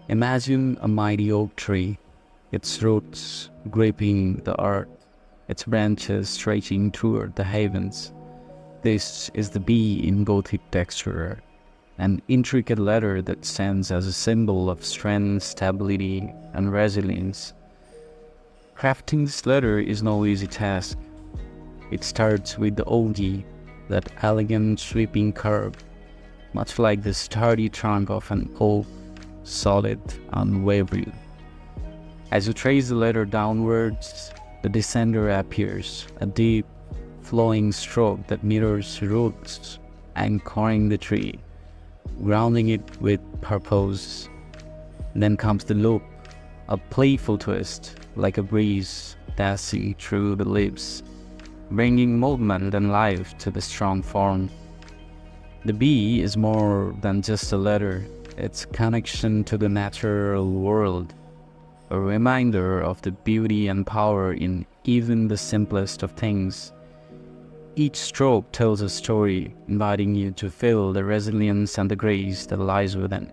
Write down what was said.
Imagine a mighty oak tree, its roots gripping the earth, its branches stretching toward the heavens. This is the B in Gothic Textura, an intricate letter that stands as a symbol of strength, stability, and resilience. Crafting this letter is no easy task. It starts with the OG, that elegant sweeping curve, much like the sturdy trunk of an oak, solid, unwavering. As you trace the letter downwards, the descender appears, a deep, flowing stroke that mirrors roots, anchoring the tree, grounding it with purpose. Then comes the loop, a playful twist, like a breeze dashing through the leaves, bringing movement and life to the strong form. The B is more than just a letter, it's connection to the natural world, a reminder of the beauty and power in even the simplest of things. Each stroke tells a story, inviting you to feel the resilience and the grace that lies within.